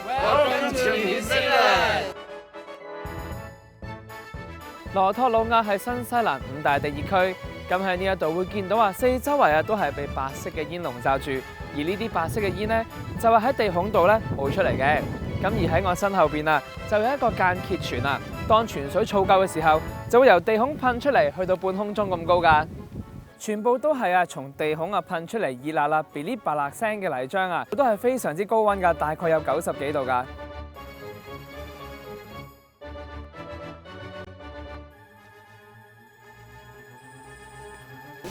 Welcome to New Zealand。羅托魯亞係新西蘭5大地熱區，咁喺呢一度會見到四周圍都係被白色嘅煙籠罩住，而呢啲白色嘅煙呢，就係喺地孔度冒出嚟嘅。咁而喺我身後邊就有一個間歇泉當泉水儲夠嘅時候，就會由地孔噴出嚟，去到半空中咁高㗎。全部都係從地孔噴出嚟熱辣辣、噼哩啪啦聲嘅泥漿都係非常之高溫㗎，大概有90幾度㗎。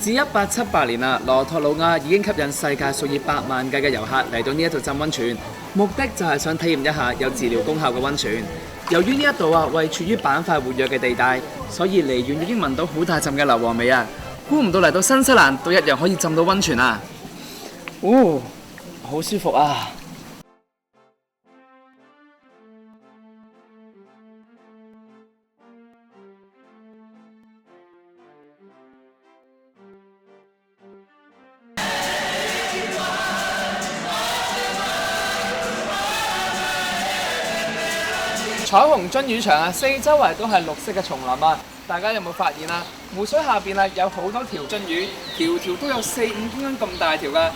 自1878年羅托魯亞已經吸引世界數以百萬計嘅遊客嚟到呢一度浸溫泉，目的就係想體驗一下有治療功效嘅溫泉。由於呢一度位處於板塊活躍嘅地帶，所以離遠已經聞到好大陣嘅硫磺味估唔到嚟到新西蘭都一樣可以浸到溫泉好舒服彩虹樽魚場四周圍都係綠色嘅叢林大家有冇發現湖水下邊有好多條樽魚，條條都有4、5公斤咁大條㗎。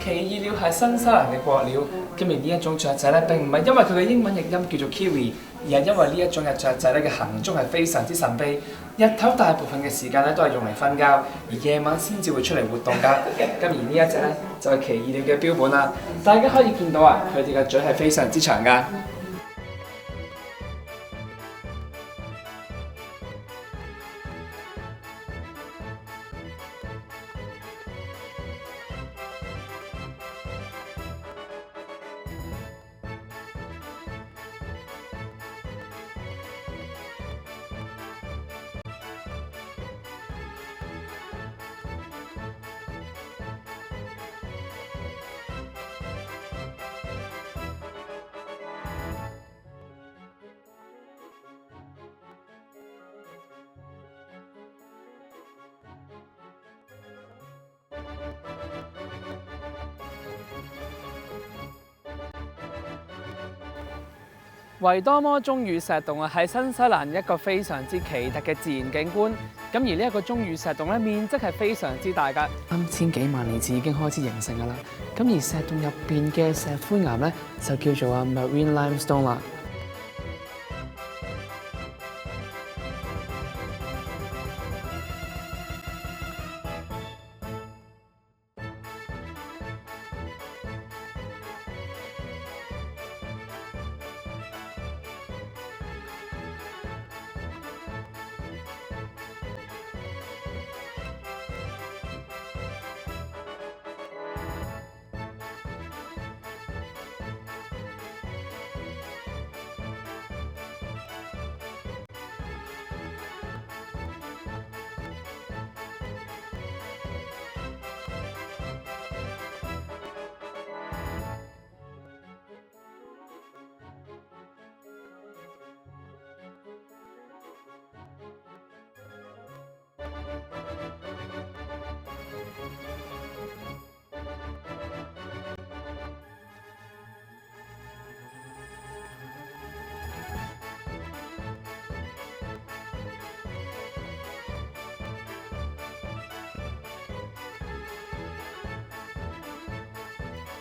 奇異鳥係新西蘭嘅國鳥，咁而呢一種雀仔並唔係因為佢嘅英文譯音叫做 kiwi， 而係因為呢一種嘅雀仔嘅行蹤係非常之神秘，日頭大部分嘅時間都係用嚟瞓覺，而夜晚先至會出嚟活動㗎。咁而呢一隻就係奇異鳥嘅標本啦，大家可以見到佢哋嘅嘴係非常之長㗎。維多摩鐘乳石洞係新西蘭一個非常之奇特嘅自然景觀。咁而呢一個鐘乳石洞面積係非常之大㗎，3000幾萬年前已經開始形成㗎啦。咁而石洞入邊嘅石灰岩就叫做Marine Limestone啦。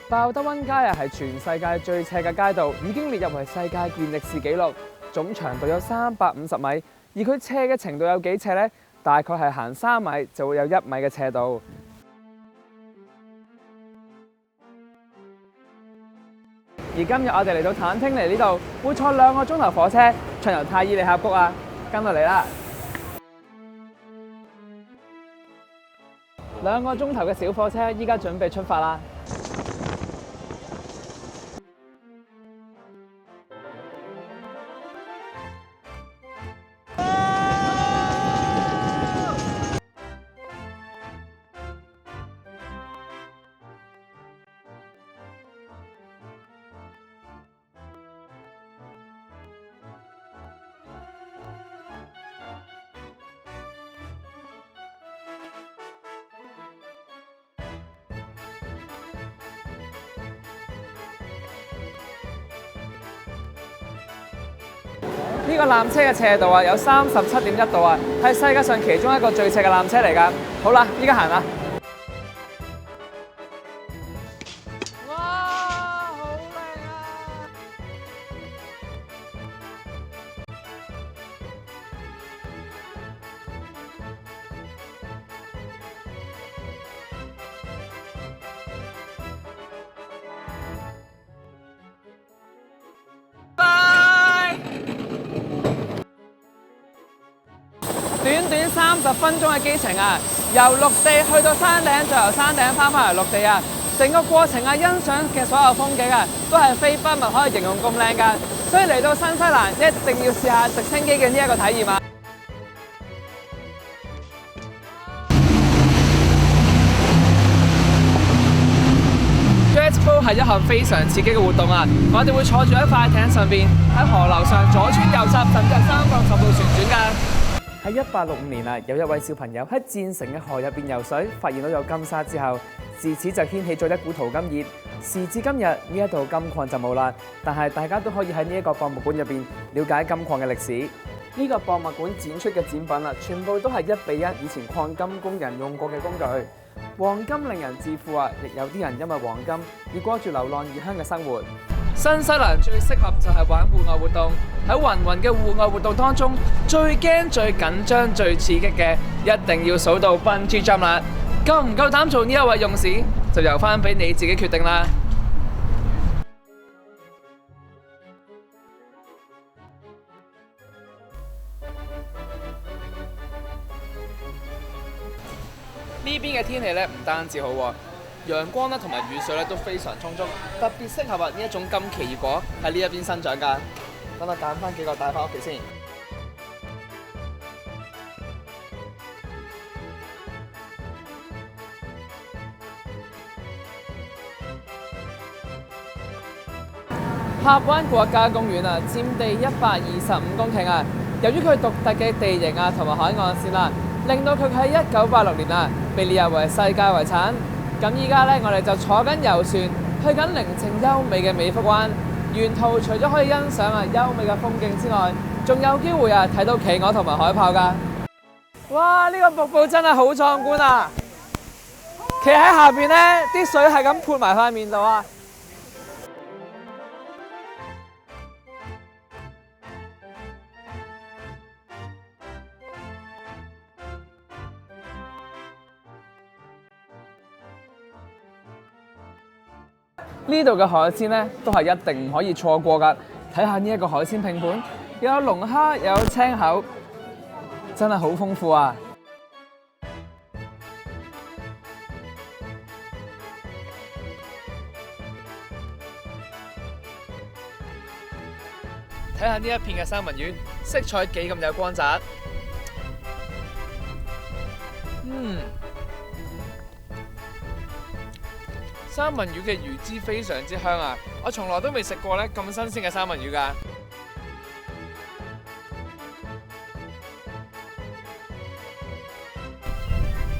鮑德溫街係全世界最斜嘅街道，已經列入為世界健力士紀錄，總長度有350米，而佢斜嘅程度有幾斜呢？大概係行3米就會有1米嘅斜度。而今日我哋嚟到坦汀尼呢度，會坐2個鐘頭火車暢遊泰爾利峽谷跟我嚟啦！2個鐘頭嘅小火車，依家準備出發啦！呢個纜車嘅斜度啊有37.1度啊，係世界上其中一個最斜嘅纜車嚟㗎。好啦，依家行啦。哇，好靚啊！短短30分鐘嘅機程啊，由陸地去到山頂，再由山頂翻返嚟陸地啊，成個過程啊，欣賞嘅所有風景啊，都係非筆墨可以形容咁靚㗎。所以嚟到新西蘭一定要試下直升機嘅呢一個體驗啊！Jet boat 係一項非常刺激嘅活動啊！我哋會坐住喺快艇上邊，喺河流上左穿右插，甚至係360度旋轉㗎。喺1865年啊，有一位小朋友喺戰城嘅河入邊游水，發現到有金沙之後，自此就掀起咗一股淘金熱。時至今日，呢一度金礦就冇啦，但係大家都可以喺呢一個博物館入邊了解金礦嘅歷史。呢個博物館展出嘅展品啊，全部都係1比1以前礦金工人用過嘅工具。黃金令人致富啊，亦有啲人因為黃金而過住流浪異鄉嘅生活。新西蘭最適合就係玩戶外活動，喺芸芸嘅戶外活動當中，最驚、最緊張、最刺激嘅，一定要數到 Bungee Jump 啦！夠唔夠膽做呢一位勇士，就由翻俾你自己決定啦。呢邊嘅天氣咧唔單止好喎，陽光咧同埋雨水咧都非常充足，特別適合呢一種金奇異果喺呢一邊生長㗎。等我揀翻幾個帶翻屋企先。峽灣國家公園啊，佔地125公頃啊。由於佢獨特嘅地形啊同埋海岸線啦，令到佢喺1986年啊被列入為世界遺產。咁依家咧，我哋就坐緊遊船去緊寧靜優美嘅美福灣。沿途除咗可以欣賞優美嘅風景之外，仲有機會睇到企鵝同埋海豹㗎。哇！呢個瀑布真係好壯觀啊！企喺下邊咧，啲水係咁潑埋塊面度啊！呢度嘅海鮮咧，都係一定唔可以錯過㗎。睇下呢一個海鮮拼盤，又有龍蝦，又有青口，真係好豐富啊！睇下呢一片嘅三文魚，色彩幾咁有光澤。三文魚嘅魚脂非常之香啊！我從來都未食過咧咁新鮮嘅三文魚㗎。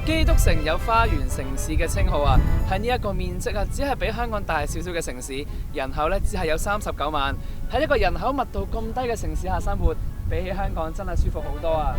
基督城有花園城市嘅稱號啊，係呢一個面積啊，只係比香港大少少嘅城市，人口咧只係有39萬，喺一個人口密度咁低嘅城市下生活，比起香港真係舒服好多啊！